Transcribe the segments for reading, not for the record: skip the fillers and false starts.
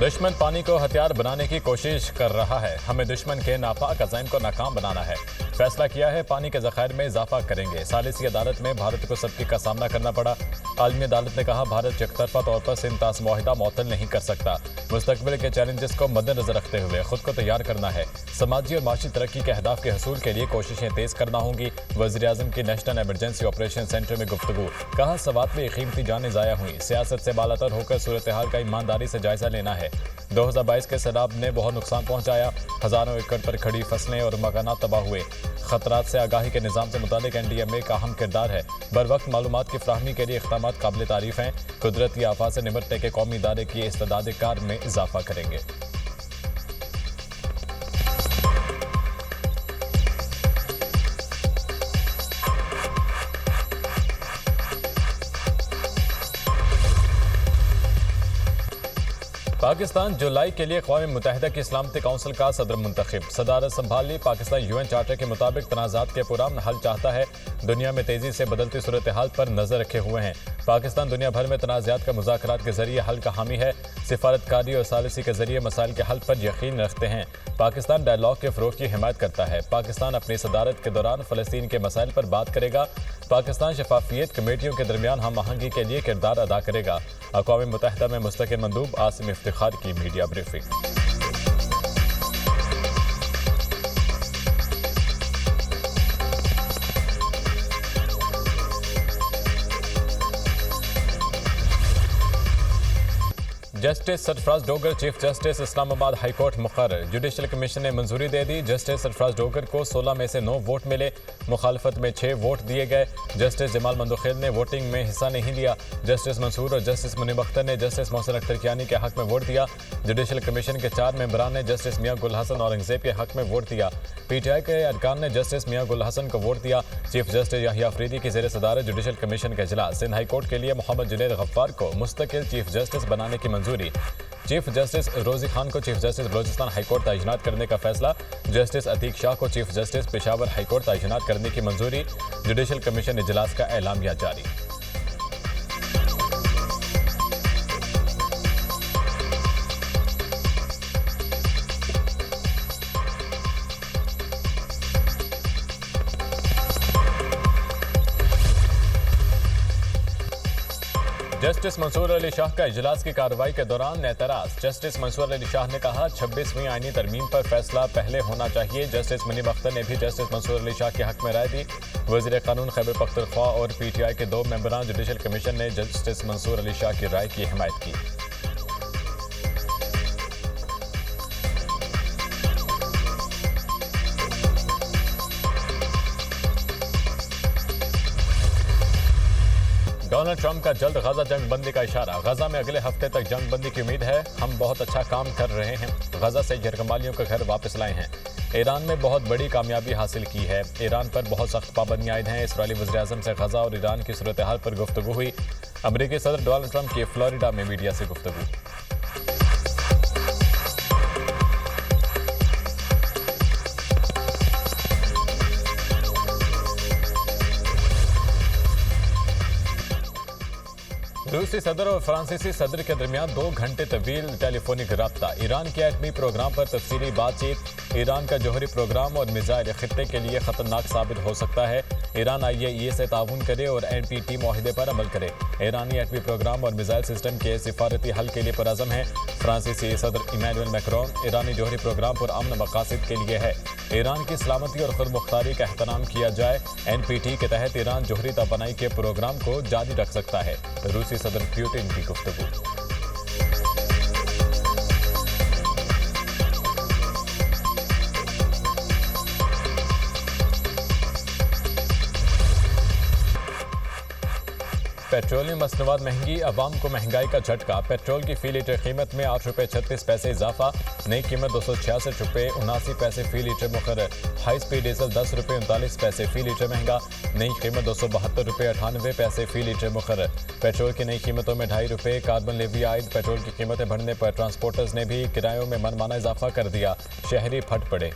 दुश्मन पानी को हथियार बनाने की कोशिश कर रहा है। हमें दुश्मन के नापाक अज़ाइम को नाकाम बनाना है। फैसला किया है, पानी के ज़खायर में इजाफा करेंगे। सालिसी अदालत में भारत को सख्ती का सामना करना पड़ा। आलमी अदालत ने कहा, भारत एकतरफा तौर पर सिंध मुआहिदा मुअत्तल नहीं कर सकता। मुस्तकबिल के चैलेंजेस को मद्देनजर रखते हुए खुद को तैयार करना है। समाजी और माशी तरक्की के अहदाफ के हसूल के लिए कोशिशें तेज करना होंगी। वज़ीर-ए-आज़म की नेशनल एमरजेंसी ऑपरेशन सेंटर में गुफ्तगू। कहा, सवात में कीमती जानें ज़ाया हुई। सियासत से बालातर होकर सूरत हाल का ईमानदारी से जायजा लेना है। 2022 के सैलाब ने बहुत नुकसान पहुंचाया। हजारों एकड़ पर खड़ी फसलें और मकानात तबाह हुए। खतरात से आगाही के निज़ाम से मुतालिक NDMA का अहम किरदार है। बर वक्त मालूमात की फ्राहमी के लिए इक़दामात काबिल तारीफ हैं। कुदरती आफात से निपटने के कौमी इदारे की इस्तेदाद कार में इजाफा करेंगे। पाकिस्तान जुलाई के लिए अक़वाम मुत्तहिदा की सलामती कौंसिल का सदर मुंतखब। सदारत संभाली। पाकिस्तान UN चार्टर के मुताबिक तनाज़ात के पुरअमन हल चाहता है। दुनिया में तेज़ी से बदलती सूरत हाल पर नज़र रखे हुए हैं। पाकिस्तान दुनिया भर में तनाज़ात का मुज़ाकरात के जरिए हल का हामी है। सिफारतकारी और सालिसी के जरिए मसाइल के हल पर यकीन रखते हैं। पाकिस्तान डायलॉग के फ़रोग़ की हिमायत करता है। पाकिस्तान अपनी सदारत के दौरान फ़लस्तीन के मसाइल पर बात करेगा। पाकिस्तान शफाफियत कमेटियों के दरमियान हम आहंगी के लिए किरदार अदा करेगा। अक़वाम मुत्तहिदा में मुस्तक़िल मंदूब आसिम इफ्तिखार की media briefing. Justice Sarfaraz Dogar chief justice Islamabad high court मुकर्रर। जुडिशल कमीशन ने मंजूरी दे दी। जस्टिस सरफराज डोगर को 16 में से 9 वोट मिले। मुखालफत में 6 वोट दिए गए। जस्टिस जमाल मंदोखेल ने वोटिंग में हिस्सा नहीं लिया। जस्टिस मंसूर और जस्टिस मुनीब अख्तर ने जस्टिस मोहसिन अख्तर कियानी के हक में वोट दिया। जुडिशल कमीशन के 4 मेंबरान ने जस्टिस मियां गुल हसन औरंगजेब के हक में वोट दिया। PTI के अरकान ने जस्टिस मियां गुल हसन को वोट दिया। चीफ जस्टिस याहिया अफरीदी की ज़ेर सदारत जुडिशल कमीशन का इजलास। सिंध हाई कोर्ट के लिए मोहम्मद जुनैद गफ्फार को मुस्तकिल चीफ जस्टिस बनाने की मंजूरी। चीफ जस्टिस रोजी खान को चीफ जस्टिस बलोचिस्तान हाईकोर्ट तैनात करने का फैसला। जस्टिस अतीक शाह को चीफ जस्टिस पेशावर हाईकोर्ट तैनात करने की मंजूरी। जुडिशल कमीशन इजलास का एलामिया जारी। जस्टिस मंसूर अली शाह का इजलास की कार्रवाई के दौरान एतराज। जस्टिस मंसूर अली शाह ने कहा, 26वीं आईनी तरमीम पर फैसला पहले होना चाहिए। जस्टिस मुनीब अख्तर ने भी जस्टिस मंसूर अली शाह के हक में राय दी। वज़ीर कानून खैबर पख्तूनख्वा और PTI के 2 मेंबरान जुडिशल कमीशन ने जस्टिस मंसूर अली शाह की राय की हिमायत की। डोनाल्ड ट्रंप का जल्द गजा जंग बंदी का इशारा। गजा में अगले हफ्ते तक जंग बंदी की उम्मीद है। हम बहुत अच्छा काम कर रहे हैं। गजा से यरगमालियों को घर वापस लाए हैं। ईरान में बहुत बड़ी कामयाबी हासिल की है। ईरान पर बहुत सख्त पाबंदियां आयद हैं। इसराइली वज़ीर-ए-आज़म से गजा और ईरान की सूरत हाल पर गुफ्तगू हुई। अमरीकी सदर डोनाल्ड ट्रंप की फ्लोरिडा में मीडिया से गुफ्तगू। रूसी सदर और फ्रांसीसी सदर के दरमियान 2 घंटे तवील टेलीफोनिक रब्ता। ईरान के एटमी प्रोग्राम पर तफसीली बातचीत। ईरान का जौहरी प्रोग्राम और मिसाइल खित्ते के लिए खतरनाक साबित हो सकता है। ईरान IAEA से ताउन करे और NPT मुआहिदे पर अमल करे। ईरानी एटमी प्रोग्राम और मिसाइल सिस्टम के सिफारती हल के लिए पुरअज़म है। फ्रांसीसी सदर इमैनुअल मैक्रोन ईरानी जौहरी प्रोग्राम पर अमन मकासद के लिए है। ईरान की सलामती और खुद मुख्तारी का एहतराम किया जाए। NPT के तहत ईरान जौहरी तवानाई के प्रोग्राम को जारी रख सकता है। रूसी सदर पुतिन की गुफ्तगू। पेट्रोलियम मसनूआत महंगी, अवाम को महंगाई का झटका। पेट्रोल की फी लीटर कीमत में 8 रुपये 36 पैसे इजाफा। नई कीमत 266 रुपये 79 पैसे फी लीटर मुकर्रर। हाई स्पीड डीजल 10 रुपये 39 पैसे फी लीटर महंगा। नई कीमत 272 रुपये 98 पैसे फी लीटर मुकर्रर। पेट्रोल की नई कीमतों में 2.5 रुपये कार्बन लेवी आयद। पेट्रोल की कीमतें बढ़ने पर ट्रांसपोर्टर्स ने भी किरायों में मनमाना इजाफा कर दिया। शहरी फट पड़े।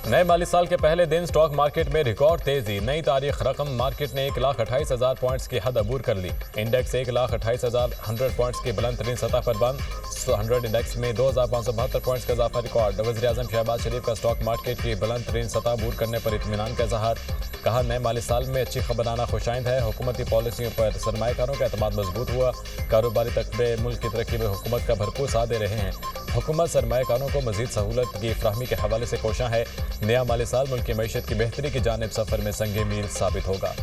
नए माली साल के पहले दिन स्टॉक मार्केट में रिकॉर्ड तेजी। नई तारीख रकम मार्केट ने 1,28,000 पॉइंट्स की हद अबूर कर ली। इंडेक्स 1,28,100 पॉइंट्स की बुलंद तरीन सतह पर बंद। 100 इंडेक्स में 2,572 पॉइंट्स का इजाफा रिकॉर्ड। वज़ीर-ए-आज़म शहबाज शरीफ का स्टॉक मार्केट की बुलंद तरीन सतह अबूर करने पर इत्मीनान का इजहार। कहा, नए माली साल में अच्छी खबर आना खुशाइंद है। हुकूमती पॉलिसियों पर सरमाएकारों का एतमाद मजबूत हुआ। कारोबारी तकबे मुल्क की तरक्की में हुकूमत का भरपूर साथ दे रहे हैं। हुकूमत सरमाएकारों को मजीद सहूलत की फ्राहमी के हवाले से कोशां है। नया माली साल मुल्क की मईशत की बेहतरी की जानिब सफर में संगे मील साबित होगा।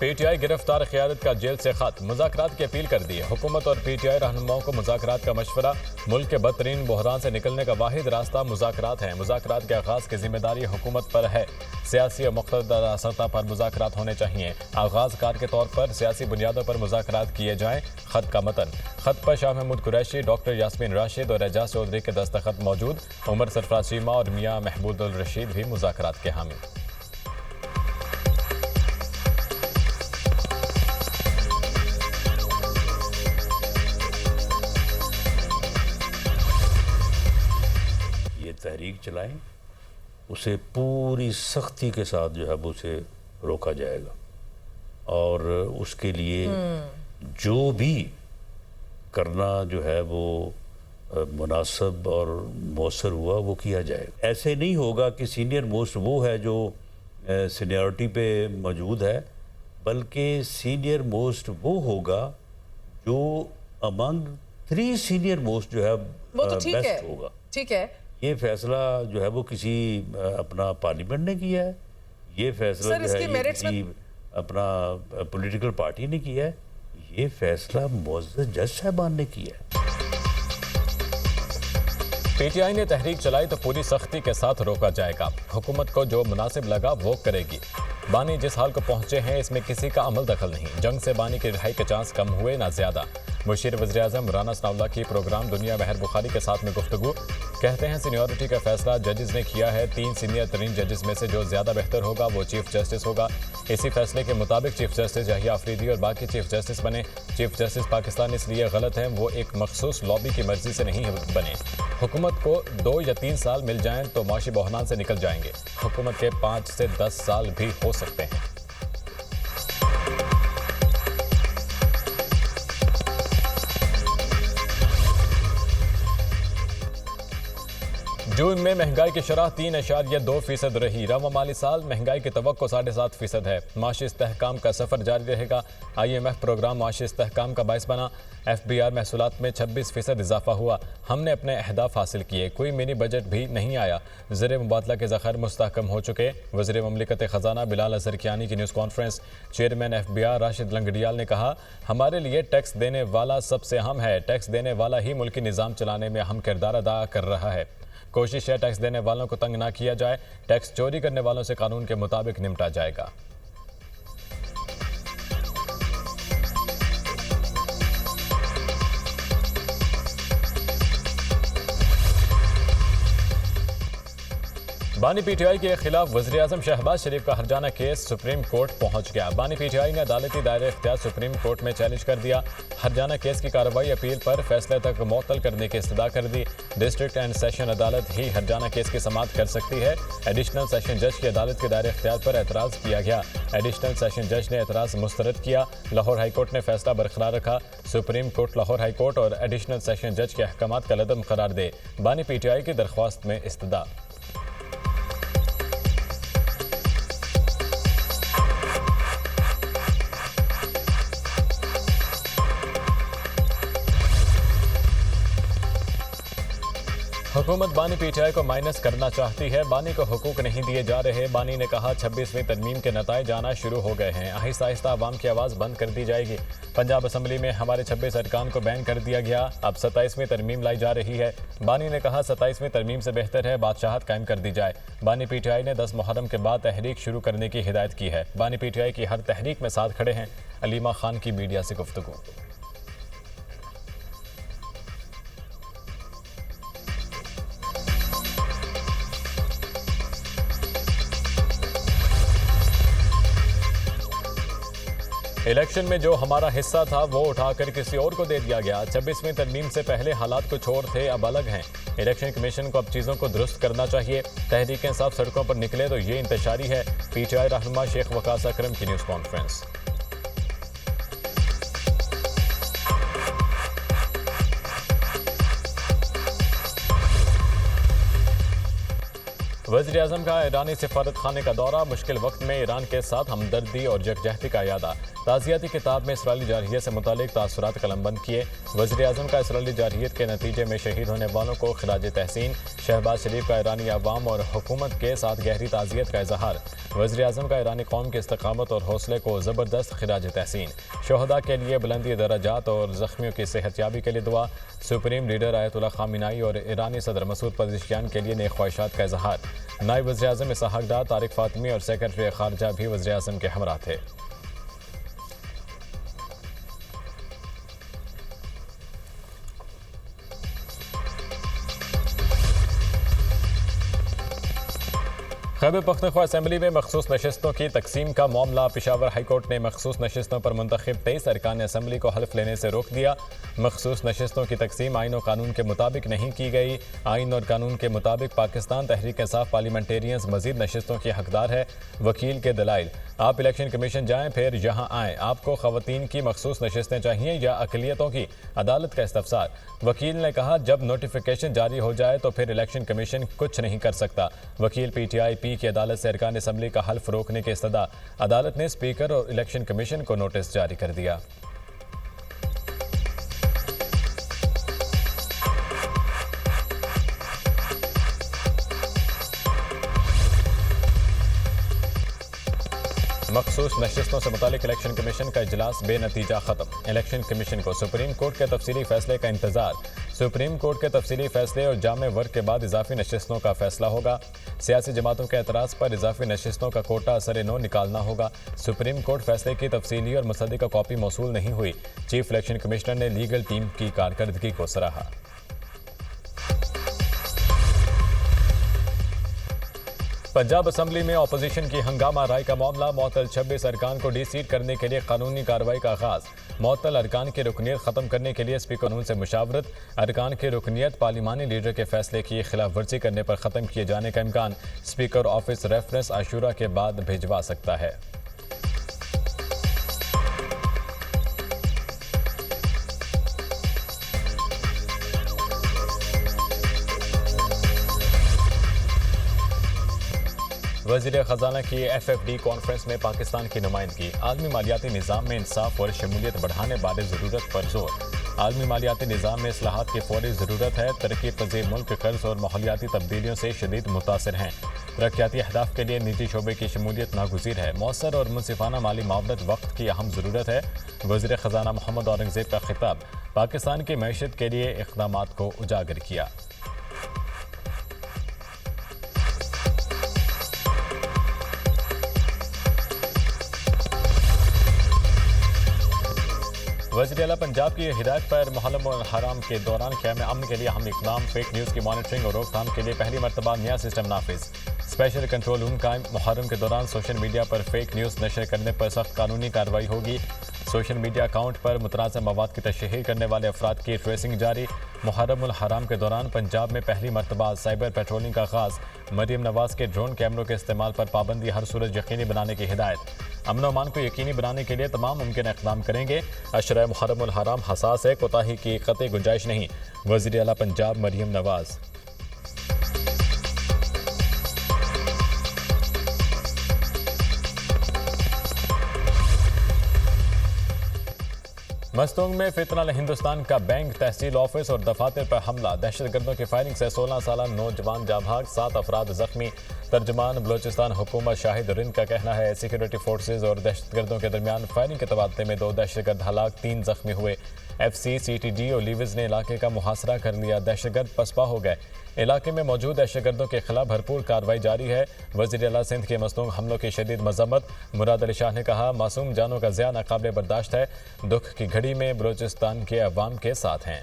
पीटीआई गिरफ्तार क़यादत का जेल से खत। मुज़ाकरात की अपील कर दी है। हुकूमत और पीटीआई रहनुमाओं को मुज़ाकरात का मशवरा। मुल्क के बदतरीन बहरान से निकलने का वाहिद रास्ता मुज़ाकरात है। मुज़ाकरात के आगाज़ की जिम्मेदारी हुकूमत पर है। सियासी और मुख्तदर सतह पर मुज़ाकरात होने चाहिए। आगाज़ कार के तौर पर सियासी बुनियादों पर मुज़ाकरात किए जाएँ। खत का मतन। खत पर शाह महमूद कुरैशी, डॉक्टर यास्मीन राशिद और एजाज चौधरी के दस्तखत मौजूद। उमर सरफराज चीमा और मियाँ महमूदुल रशीद भी मुज़ाकरात के हामी। तहरीक चलाएं, उसे पूरी सख्ती के साथ जो है वो उसे रोका जाएगा और उसके लिए जो भी करना जो है वो मुनासिब और मौसर हुआ वो किया जाएगा। ऐसे नहीं होगा कि सीनियर मोस्ट वो है जो सीनियरिटी पे मौजूद है, बल्कि सीनियर मोस्ट वो होगा जो अमंग 3 सीनियर मोस्ट जो है वो तो बेस्ट होगा। ठीक है, ये फैसला जो है वो किसी अपना पार्लियामेंट ने किया है, ये फैसला जो है ये किसी अपना पॉलिटिकल पार्टी ने किया है, ये फैसला मुअज़्ज़ज़ जज साहबान ने किया है। पीटीआई ने तहरीक चलाई तो पूरी सख्ती के साथ रोका जाएगा। हुकूमत को जो मुनासिब लगा वो करेगी। बानी जिस हाल को पहुंचे हैं इसमें किसी का अमल दखल नहीं। जंग से बानी की रिहाई के चांस कम हुए ना ज्यादा। मुशीर वज़ीर-ए-आज़म राना सनाउल्लाह की प्रोग्राम दुनिया महर बुखारी के साथ में गुफ्तगू। कहते हैं सीनियरिटी का फैसला जजेस ने किया है। 3 सीनियर तरीन जजेस में से जो ज्यादा बेहतर होगा वो चीफ जस्टिस होगा। इसी फैसले के मुताबिक चीफ जस्टिस यहिया अफरीदी और बाकी चीफ जस्टिस बने। चीफ जस्टिस पाकिस्तान इसलिए गलत हैं, वो एक मखसूस लॉबी की मर्जी से नहीं बने। हुकूमत को 2 या 3 साल मिल जाएं तो माशी बहरान से निकल जाएंगे। हुकूमत के 5 से 10 साल भी हो सकते हैं। जून में महंगाई की शरह 3.2% रही। रवा माली साल महंगाई की तवक्को 7.5% है। माशी इस्तेहकाम का सफर जारी रहेगा। IMF प्रोग्राम माशी इस्तेहकाम का बायस बना। FBR महसूलात में 26% इजाफा हुआ। हमने अपने अहदाफ हासिल किए। कोई मिनी बजट भी नहीं आया। ज़र मुबादला के ज़ख़ायर मुस्तहकम हो चुके। वज़ीर ममलिकत ख़जाना बिलाल अज़हर कियानी की news conference. Chairman FBR Rashid Langrial ने कहा, हमारे लिए टैक्स देने वाला सबसे अहम है। टैक्स देने वाला ही मुल्की निज़ाम चलाने में अहम किरदार अदा कर रहा है। कोशिश है टैक्स देने वालों को तंग ना किया जाए। टैक्स चोरी करने वालों से कानून के मुताबिक निपटा जाएगा। बानी पीटीआई के खिलाफ वज़ीर-ए-आज़म शहबाज शरीफ का हरजाना केस सुप्रीम कोर्ट पहुंच गया। बानी पीटीआई ने अदालती दायरे इख्तियार सुप्रीम कोर्ट में चैलेंज कर दिया। हरजाना केस की कार्रवाई अपील पर फैसले तक मुअत्तल करने की इस्तदा कर दी। डिस्ट्रिक्ट एंड सेशन अदालत ही हरजाना केस की समाअत कर सकती है। एडिशनल सेशन जज की अदालत के दायरे इख्तियार पर एतराज़ किया गया। एडिशनल सेशन जज ने एतराज़ मुस्तरद किया। लाहौर हाई कोर्ट ने फैसला बरकरार रखा। Supreme court Lahore high court और एडिशनल सेशन जज के अहकामात का लदम करार दे। बानी पीटीआई की दरख्वास्त में इस्तदा। हुकूमत बानी पीटीआई को माइनस करना चाहती है। बानी को हुकूक नहीं दिए जा रहे। बानी ने कहा 26वीं तरमीम के नताइज आना शुरू हो गए हैं। आहिस्ता आहिस्ता आवाम की आवाज़ बंद कर दी जाएगी। पंजाब असम्बली में हमारे 26 अरकान को बैन कर दिया गया। अब 27वीं तरमीम लाई जा रही है। बानी ने कहा 27वीं तरमीम से बेहतर है बादशाहत कायम कर दी जाए। बानी पीटीआई ने 10 मुहर्रम के बाद तहरीक शुरू करने की हिदायत की है। बानी पीटीआई की हर तहरीक में साथ खड़े हैं। अलीमा खान की मीडिया से गुफ्तगू। इलेक्शन में जो हमारा हिस्सा था वो उठाकर किसी और को दे दिया गया। 26वीं तरमीम से पहले हालात कुछ और थे, अब अलग हैं। इलेक्शन कमीशन को अब चीज़ों को दुरुस्त करना चाहिए। तहरीक इंसाफ सड़कों पर निकले तो ये इंतशारी है। PTI रहनुमा शेख वकास अकरम की न्यूज़ कॉन्फ्रेंस। वज़ीर-ए-आज़म का ईरानी सिफारत खाने का दौरा, मुश्किल वक्त में ईरान के साथ हमदर्दी और यकजहती का यादा। ताज़ियाती किताब में इसराइली जारहियत से मुतालिक तासुरात कलमबंद किए। वज़ीर-ए-आज़म का इसराइली जारहियत के नतीजे में शहीद होने वालों को खिराज तहसीन। शहबाज शरीफ का ईरानी अवाम और हुकूमत के साथ गहरी ताज़ियत का इजहार। वज़ीर-ए-आज़म का ईरानी कौम की इस्तकामत और हौसले को ज़बरदस्त खिराज तहसीन। शोहदा के लिए बुलंदी दराजात और ज़ख्मियों की सेहतयाबी के लिए दुआ। सुप्रीम लीडर आयतुल्लाह खामिनाई और ईरानी सदर मसूद पज़ेशियान के लिए नेक ख्वाहिशात का इजहार। नायब वज़ीर-ए-आज़म इसहाक डार, तारिक फातमी और सेक्रेटरी खारजा भी वज़ीर-ए-आज़म के हमरा थे। खैबर पख्तूनख्वा असम्बली में मखसूस नशस्तों की तकसीम का मामला। पेशावर हाईकोर्ट ने मखसूस नशस्तों पर मुंतखब 23 अरकान असम्बली को हल्फ लेने से रोक दिया। मखसूस नशस्तों की तकसीम आइन और कानून के मुताबिक नहीं की गई। आइन और कानून के मुताबिक पाकिस्तान तहरीक इंसाफ पार्लियामेंटेरियंस मजीद नशस्तों की हकदार है। वकील के दलाइल, आप इलेक्शन कमीशन जाएं फिर यहाँ आएँ। आपको खवातीन की मखसूस नशस्तें चाहिए या अकलियतों की? अदालत का इस्तफसार। वकील ने कहा, जब नोटिफिकेशन जारी हो जाए तो फिर इलेक्शन कमीशन कुछ नहीं कर सकता। वकील PTI की अदालत से अरकान असम्बली का हल्फ रोकने की इस्तदा। अदालत ने स्पीकर और इलेक्शन कमीशन को नोटिस जारी कर दिया। मखसूस नशस्तों से मुतालिक इलेक्शन कमीशन का इजलास बेनतीजा खत्म। इलेक्शन कमीशन को सुप्रीम कोर्ट के तफसीली फैसले का इंतजार। सुप्रीम कोर्ट के तफसीली फैसले और जामे वर्ग के बाद इजाफी नशस्तों का फैसला होगा। सियासी जमातों के एतराज़ पर इजाफी नशस्तों का कोटा असर नो निकालना होगा। सुप्रीम कोर्ट फैसले की तफसीली और मुसद्दिका कॉपी मौसूल नहीं हुई। चीफ इलेक्शन कमिश्नर ने लीगल टीम की कारकर्दगी को सराहा। पंजाब असम्बली में अपोजिशन की हंगामा राय का मामला। मुअत्तल 26 अरकान को डी-सीट करने के लिए कानूनी कार्रवाई का आगाज। मुअत्तल अरकान की रुकनीत खत्म करने के लिए स्पीकर कानून से मुशावरत। अरकान की रुकनीत पार्लिमानी लीडर के फैसले की खिलाफ वर्जी करने पर खत्म किए जाने का इम्कान। स्पीकर ऑफिस रेफरेंस आशूरा के बाद भिजवा सकता है। वज़ीर ख़जाना की FFD कॉन्फ्रेंस में पाकिस्तान की नुमाइंदगी। आलमी मालियाती निज़ाम में इंसाफ और शमूलियत बढ़ाने बारे ज़रूरत पर जोर। आलमी मालियाती निज़ाम में इस्लाहात की फौरी ज़रूरत है। तरक्की पज़ीर मुल्क कर्ज और माहौलियाती तब्दीलियों से शदीद मुतासिर हैं। तरक्याती अहदाफ के लिए निजी शोबे की शमूलियत नागुज़ीर है। मौसर और मुनसिफाना माली मावनत वक्त की अहम ज़रूरत है। वज़ीर ख़जाना मोहम्मद औरंगज़ेब का खिताब। पाकिस्तान की मैशत के लिए इक़दामात को उजागर किया। वज़ीर आला पंजाब की हिदायत पर मुहर्रम और हराम के दौरान क़याम अमन के लिए अहम इक़दाम। फेक न्यूज़ की मॉनिटरिंग और रोकथाम के लिए पहली मरतबा नया सिस्टम नाफिज। स्पेशल कंट्रोल रूम कायम। मुहर्रम के दौरान सोशल मीडिया पर फेक न्यूज़ नशर करने पर सख्त कानूनी कार्रवाई होगी। सोशल मीडिया अकाउंट पर मुतनाज़ा मवाद की तशहीर करने वाले अफराद की ट्रेसिंग जारी। मुहर्रम उल हराम के दौरान पंजाब में पहली मरतबा साइबर पेट्रोलिंग का आगाज़। मरीम नवाज के ड्रोन कैमरों के इस्तेमाल पर पाबंदी हर सूरत यकीनी बनाने की हिदायत। अमन अमान को यकीनी बनाने के लिए तमाम मुमकिन इक़दाम करेंगे। अशरा मुहर्रम उल हराम हसास है, कोताही की कतई गुंजाइश नहीं। वज़ीर आला पंजाब मरीम नवाज। मस्तूंग में फितरत हिंदुस्तान का बैंक, तहसील ऑफिस और दफातर पर हमला। दहशतगर्दों की फायरिंग से 16 साल नौजवान जाँ भाग, 7 अफराद जख्मी। तर्जमान बलोचिस्तान हुकूमत शाहिद रिंद का कहना है सिक्योरिटी फोर्सेज और दहशतगर्दों के दरमियान फायरिंग के तबादले में 2 दहशतगर्द हलाक, 3 जख्मी हुए। FC, CTD और लीविज ने इलाके का मुहासरा कर लिया। दहशतगर्द पसपा हो गए। इलाके में मौजूद दहशतगर्दों के खिलाफ भरपूर कार्रवाई जारी है। वज़ीर आला सिंध के मस्तूंग हमलों की शदीद मजम्मत। मुराद अली शाह ने कहा, मासूम जानों का ज़िया नाकाबिल बर्दाश्त है। दुख की घड़ी में बलोचिस्तान के अवाम के साथ हैं।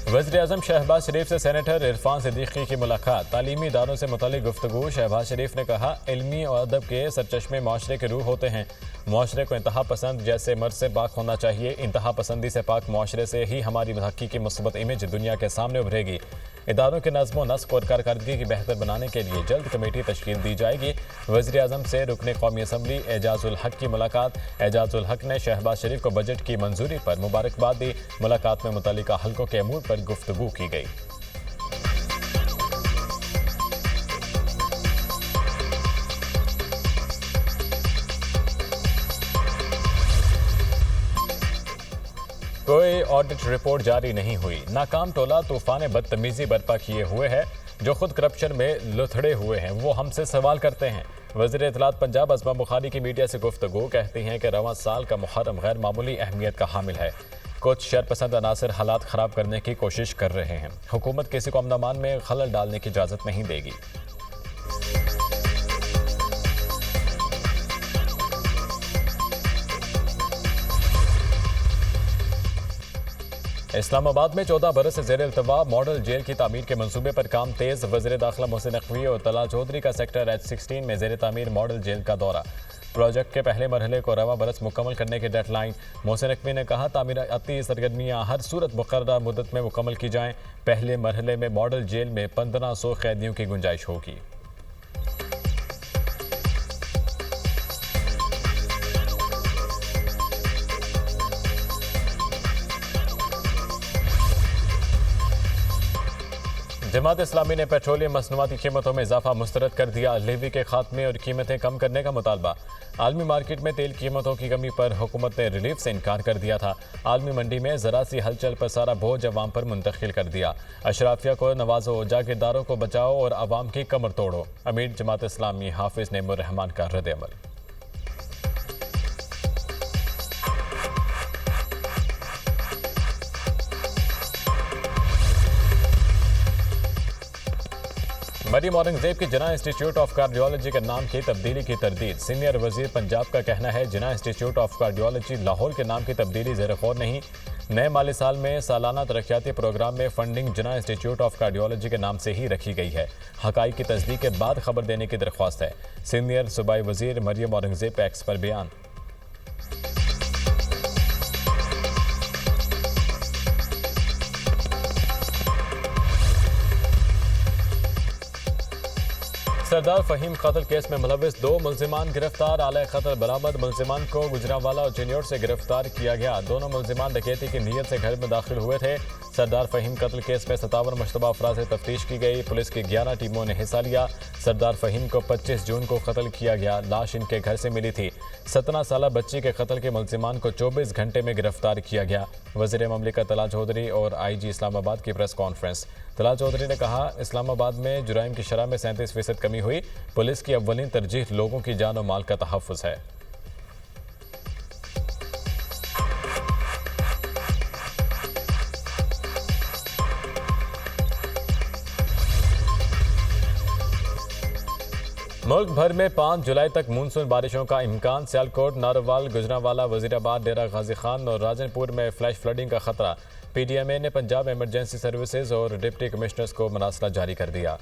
वज़ीर-ए-आज़म शहबाज शरीफ से सेनेटर इरफान सिद्दीकी की मुलाकात। तालीमी इदारों से मुतालिक गुफ्तगू। शहबाज शरीफ ने कहा, इल्मी और अदब के सरचश्मे माशरे के रूह होते हैं। माशरे को इंतहा पसंद जैसे मर्ज से पाक होना चाहिए। इंतहा पसंदी से पाक माशरे से ही हमारी हकीकी मुस्बत इमेज दुनिया के सामने उभरेगी। इदारों के नज़्म व नस्क और कारकर्दगी की बेहतर बनाने के लिए जल्द कमेटी तश्कील दी जाएगी। वज़ीर-ए-आज़म से रुकने कौमी असम्बली एजाजुल हक की मुलाकात। एजाजुल हक ने शहबाज शरीफ को बजट की मंजूरी पर मुबारकबाद दी। मुलाकात में मुतल्लिका हल्कों के अमूर पर गुफ्तगू की गई। कोई ऑडिट रिपोर्ट जारी नहीं हुई। नाकाम टोला तूफान बदतमीजी बर्पा किए हुए है। जो खुद करप्शन में लुथड़े हुए हैं वो हमसे सवाल करते हैं। वज़ीर इत्तलात पंजाब अज़मा बुखारी की मीडिया से गुफ्तगू। कहती हैं कि रवां साल का मुहर्रम गैर मामूली अहमियत का हामिल है। कुछ शरपसंद अनासर हालात ख़राब करने की कोशिश कर रहे हैं। हुकूमत किसी को अमन-अमान में खलल डालने की इजाज़त नहीं देगी। इस्लामाबाद में 14 बरस से ज़ेर इल्तवा मॉडल जेल की तामीर के मंसूबे पर काम तेज। वज़ीर दाखिला मोहसिन नकवी और तलाल चौधरी का सेक्टर H16 में ज़ेर तामीर मॉडल जेल का दौरा। प्रोजेक्ट के पहले मरहले को रवा बरस मुकम्मल करने की डेडलाइन। मोहसिन नकवी ने कहा, तामीराती सरगर्मियाँ हर सूरत मुकर्रर मुद्दत में मुकम्मल की जाएँ। पहले मरहले में मॉडल जेल में 1500 कैदियों की गुंजाइश होगी। जमात इस्लामी ने पेट्रोलियम मसनूआती कीमतों में इजाफा मुस्तरद कर दिया। लेवी के खात्मे और कीमतें कम करने का मुतालबा। आलमी मार्केट में तेल कीमतों की कमी पर हुकूमत ने रिलीफ से इनकार कर दिया था। आलमी मंडी में ज़रा सी हलचल पर सारा बोझ अवाम पर मुंतकिल कर दिया। अशराफिया को नवाजो, जागीरदारों को बचाओ और अवाम की कमर तोड़ो। अमीर जमात इस्लामी हाफिज नेमुर रहमान का रद्द अमल। मरियम औरंगजेब की जिना इंस्टीट्यूट ऑफ कार्डियोलॉजी के नाम की तब्दीली की तरदीद। सीनियर वजीर पंजाब का कहना है, जिना इंस्टीट्यूट ऑफ कार्डियोलॉजी लाहौर के नाम की तब्दीली ज़ेर गौर नहीं। नए माली साल में सालाना तरक्याती प्रोग्राम में funding Jinnah institute of cardiology के नाम से ही रखी गई है। हकाई की तस्दीक के बाद खबर देने की दरख्वास्त है। सीनियर सूबाई वजीर मरियम औरंगजेब का एक्स पर बयान। सरदार फहीम कत्ल केस में मुलविस 2 मुल्जिमान गिरफ्तार। आला कत्ल बरामद। मुल्जिमान को गुजरांवाला और चिन्योट से गिरफ्तार किया गया। दोनों मुल्जिमान डकैती की नीयत से घर में दाखिल हुए थे। सरदार फहीम कत्ल केस में 57 मुश्तबा अफराद से तफ्तीश की गई। पुलिस की 11 टीमों ने हिस्सा लिया। सरदार फहीम को 25 जून को कत्ल किया गया। लाश इनके घर से मिली थी। 17 साला बच्ची के कत्ल के मुल्जिमान को 24 घंटे में गिरफ्तार किया गया। वज़ीर ममलिकत तलाल चौधरी और IG इस्लामाबाद की प्रेस कॉन्फ्रेंस। तलाल चौधरी ने कहा, इस्लामाबाद में जुराइम की शरह में 37% कमी हुई। पुलिस की अव्वलीन तरजीह लोगों की जान और माल का तहफ़्फ़ुज़ है। मुल्क भर में 5 जुलाई तक मानसून बारिशों का इम्कान। सियालकोट, नारोवाल, गुजरांवाला, वजीराबाद, डेरा गाजी खान और राजनपुर में फ्लैश फ्लडिंग का खतरा। PDMA ने पंजाब इमरजेंसी सर्विसेज और डिप्टी कमिश्नर्स को मरासला जारी कर दिया।